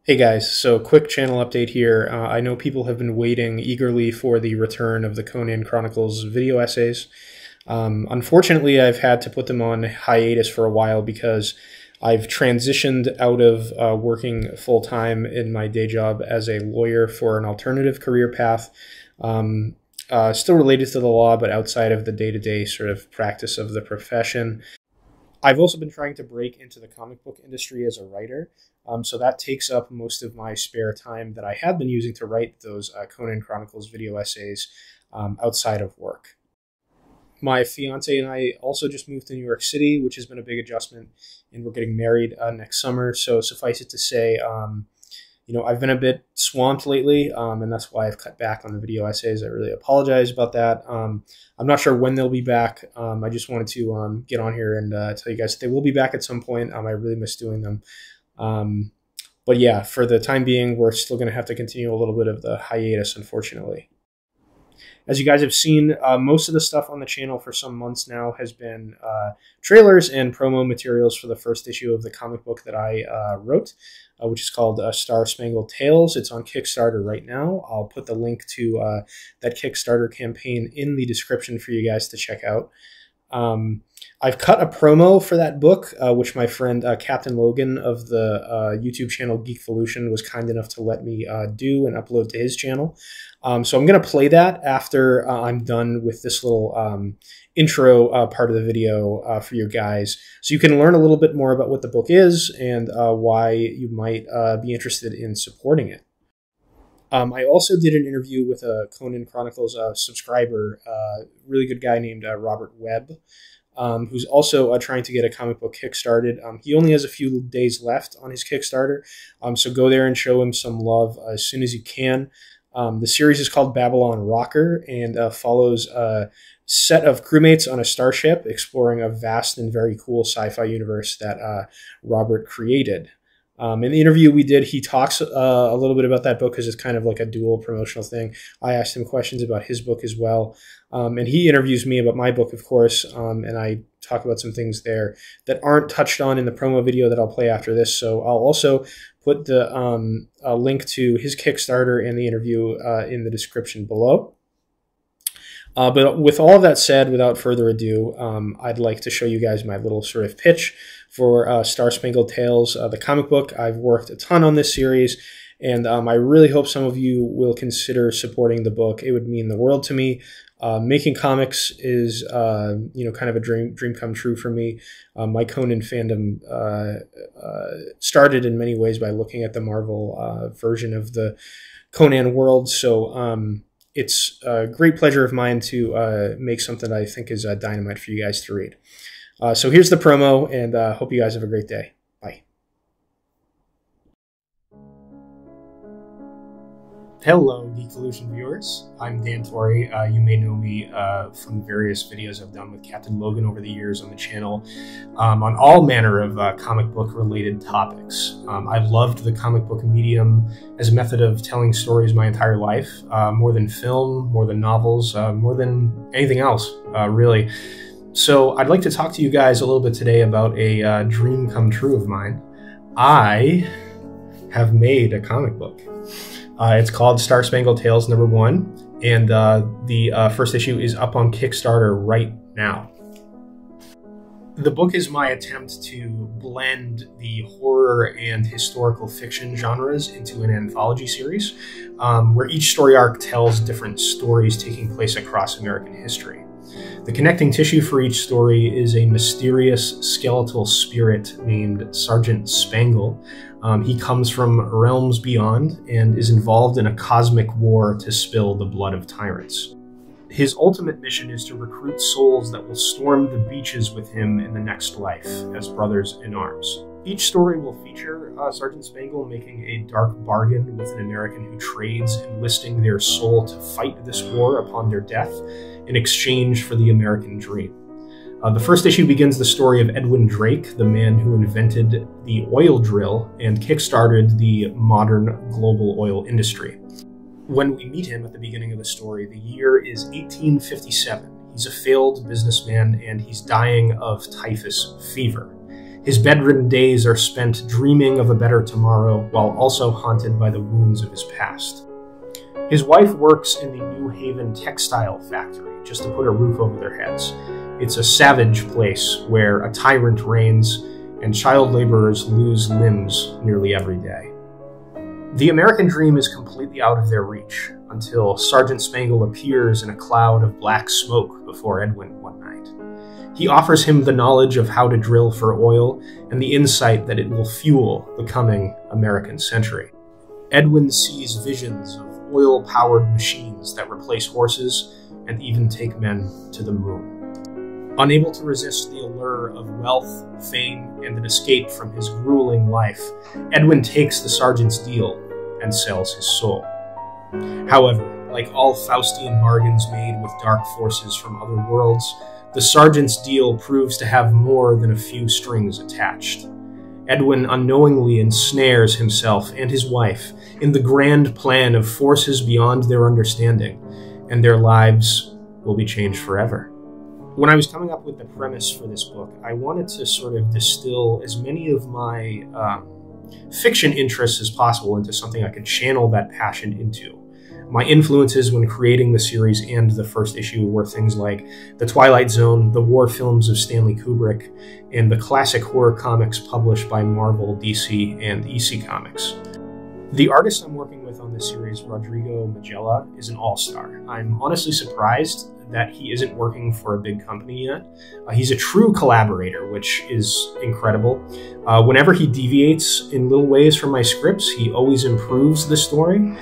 Hey guys, so quick channel update here. I know people have been waiting eagerly for the return of the Conan Chronicles video essays. Unfortunately, I've had to put them on hiatus for a while because I've transitioned out of working full-time in my day job as a lawyer for an alternative career path, still related to the law, but outside of the day-to-day sort of practice of the profession. I've also been trying to break into the comic book industry as a writer, so that takes up most of my spare time that I have been using to write those Conan Chronicles video essays outside of work. My fiance and I also just moved to New York City, which has been a big adjustment, and we're getting married next summer. So suffice it to say, I've been a bit swamped lately, and that's why I've cut back on the video essays. I really apologize about that. I'm not sure when they'll be back. I just wanted to get on here and tell you guys that they will be back at some point. I really miss doing them. But yeah, for the time being, we're still going to have to continue a little bit of the hiatus, unfortunately. As you guys have seen, most of the stuff on the channel for some months now has been trailers and promo materials for the first issue of the comic book that I wrote, which is called Star Spangled Tales. It's on Kickstarter right now. I'll put the link to that Kickstarter campaign in the description for you guys to check out. I've cut a promo for that book, which my friend Captain Logan of the YouTube channel Geekvolution was kind enough to let me do and upload to his channel. So I'm going to play that after I'm done with this little intro part of the video for you guys, so you can learn a little bit more about what the book is and why you might be interested in supporting it. I also did an interview with a Conan Chronicles subscriber, really good guy named Robert Webb, who's also trying to get a comic book kickstarted. He only has a few days left on his Kickstarter, so go there and show him some love as soon as you can. The series is called Babylon Rocker and follows a set of crewmates on a starship exploring a vast and very cool sci-fi universe that Robert created. In the interview we did, he talks a little bit about that book because it's kind of like a dual promotional thing. I asked him questions about his book as well. And he interviews me about my book, of course, and I talk about some things there that aren't touched on in the promo video that I'll play after this. So I'll also put the link to his Kickstarter and the interview in the description below. But with all of that said, without further ado, I'd like to show you guys my little sort of pitch for Star Spangled Tales, the comic book. I've worked a ton on this series, and I really hope some of you will consider supporting the book. It would mean the world to me. Making comics is, kind of a dream come true for me. My Conan fandom started in many ways by looking at the Marvel version of the Conan world, so it's a great pleasure of mine to make something I think is dynamite for you guys to read. So here's the promo, and hope you guys have a great day. Bye. Hello, Geekvolution viewers. I'm Dan Torrey. You may know me from various videos I've done with Captain Logan over the years on the channel on all manner of comic book related topics. I've loved the comic book medium as a method of telling stories my entire life, more than film, more than novels, more than anything else, really. So I'd like to talk to you guys a little bit today about a dream come true of mine. I have made a comic book. It's called Star Spangled Tales #1, and the first issue is up on Kickstarter right now. The book is my attempt to blend the horror and historical fiction genres into an anthology series, where each story arc tells different stories taking place across American history. The connecting tissue for each story is a mysterious skeletal spirit named Sergeant Spangle. He comes from realms beyond and is involved in a cosmic war to spill the blood of tyrants. His ultimate mission is to recruit souls that will storm the beaches with him in the next life as brothers in arms. Each story will feature Sergeant Spangle making a dark bargain with an American who trades, enlisting their soul to fight this war upon their death in exchange for the American dream. The first issue begins the story of Edwin Drake, the man who invented the oil drill and kickstarted the modern global oil industry. When we meet him at the beginning of the story, the year is 1857. He's a failed businessman and he's dying of typhus fever. His bedridden days are spent dreaming of a better tomorrow while also haunted by the wounds of his past. His wife works in the New Haven textile factory just to put a roof over their heads. It's a savage place where a tyrant reigns and child laborers lose limbs nearly every day. The American dream is completely out of their reach until Sergeant Spangle appears in a cloud of black smoke before Edwin one night. He offers him the knowledge of how to drill for oil and the insight that it will fuel the coming American century. Edwin sees visions of oil-powered machines that replace horses and even take men to the moon. Unable to resist the allure of wealth, fame, and an escape from his grueling life, Edwin takes the sergeant's deal and sells his soul. However, like all Faustian bargains made with dark forces from other worlds, the sergeant's deal proves to have more than a few strings attached. Edwin unknowingly ensnares himself and his wife in the grand plan of forces beyond their understanding, and their lives will be changed forever. When I was coming up with the premise for this book, I wanted to sort of distill as many of my fiction interests as possible into something I could channel that passion into. My influences when creating the series and the first issue were things like The Twilight Zone, the war films of Stanley Kubrick, and the classic horror comics published by Marvel, DC, and EC Comics. The artist I'm working with on this series, Rodrigo Magella, is an all-star. I'm honestly surprised that he isn't working for a big company yet. He's a true collaborator, which is incredible. Whenever he deviates in little ways from my scripts, he always improves the story,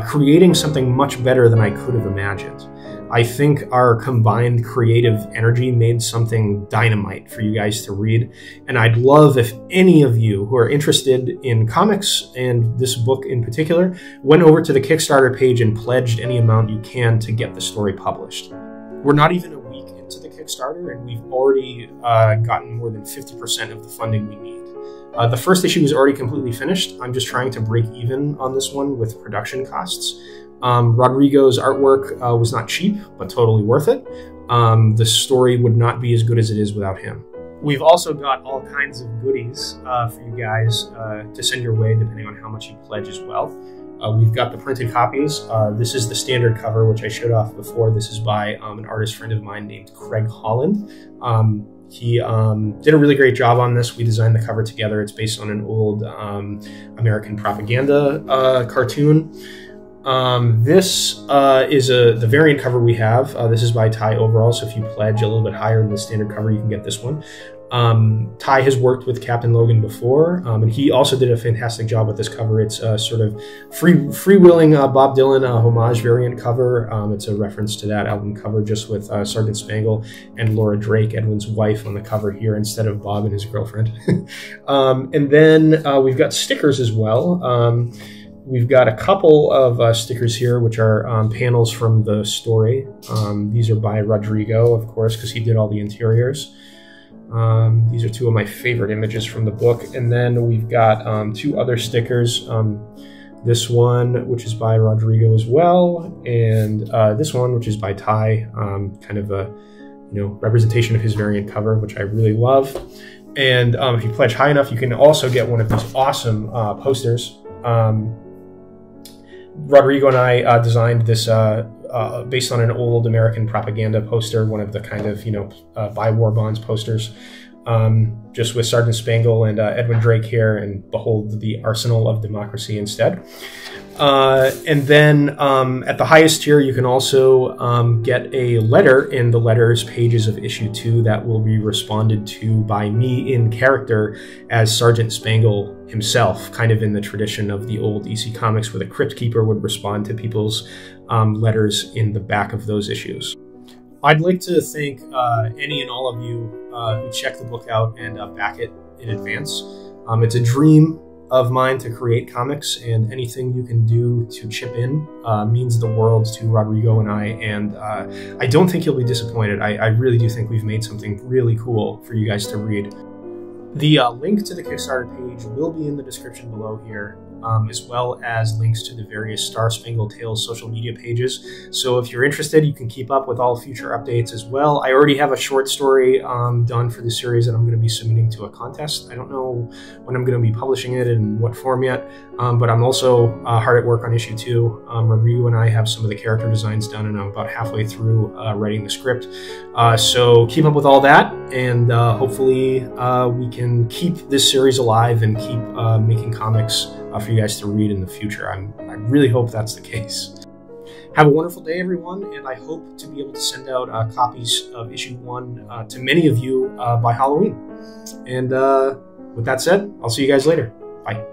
creating something much better than I could have imagined. I think our combined creative energy made something dynamite for you guys to read, and I'd love if any of you who are interested in comics and this book in particular went over to the Kickstarter page and pledged any amount you can to get the story published. We're not even a week into the Kickstarter, and we've already gotten more than 50% of the funding we need. The first issue is already completely finished. I'm just trying to break even on this one with production costs. Rodrigo's artwork was not cheap, but totally worth it. The story would not be as good as it is without him. We've also got all kinds of goodies for you guys to send your way, depending on how much you pledge as well. We've got the printed copies. This is the standard cover, which I showed off before. This is by an artist friend of mine named Craig Holland. He did a really great job on this. We designed the cover together. It's based on an old American propaganda cartoon. This is the variant cover we have. This is by Ty Overall, so if you pledge a little bit higher than the standard cover, you can get this one. Ty has worked with Captain Logan before, and he also did a fantastic job with this cover. It's a sort of freewheeling Bob Dylan homage variant cover. It's a reference to that album cover, just with Sergeant Spangle and Laura Drake, Edwin's wife, on the cover here instead of Bob and his girlfriend. And then we've got stickers as well. We've got a couple of stickers here, which are panels from the story. These are by Rodrigo, of course, because he did all the interiors. These are two of my favorite images from the book. And then we've got two other stickers. This one, which is by Rodrigo as well, and this one, which is by Ty, kind of a representation of his variant cover, which I really love. And if you pledge high enough, you can also get one of these awesome posters. Rodrigo and I designed this based on an old American propaganda poster, one of the kind of, buy war bonds posters, just with Sergeant Spangle and Edwin Drake here, and behold the arsenal of democracy instead. And then at the highest tier, you can also get a letter in the letters pages of issue 2 that will be responded to by me in character as Sergeant Spangle himself, kind of in the tradition of the old EC Comics, where the Crypt Keeper would respond to people's letters in the back of those issues. I'd like to thank any and all of you who check the book out and back it in advance. It's a dream of mine to create comics, and anything you can do to chip in means the world to Rodrigo and I, and I don't think you'll be disappointed. I really do think we've made something really cool for you guys to read. The link to the Kickstarter page will be in the description below here. as well as links to the various Star Spangled Tales social media pages. So if you're interested, you can keep up with all future updates as well. I already have a short story done for the series that I'm going to be submitting to a contest. I don't know when I'm going to be publishing it and what form yet, but I'm also hard at work on issue 2. Review and I have some of the character designs done, and I'm about halfway through writing the script. So keep up with all that, and hopefully we can keep this series alive and keep making comics for you guys to read in the future. I really hope that's the case. Have a wonderful day, everyone, and I hope to be able to send out copies of issue 1 to many of you by Halloween. And with that said, I'll see you guys later. Bye.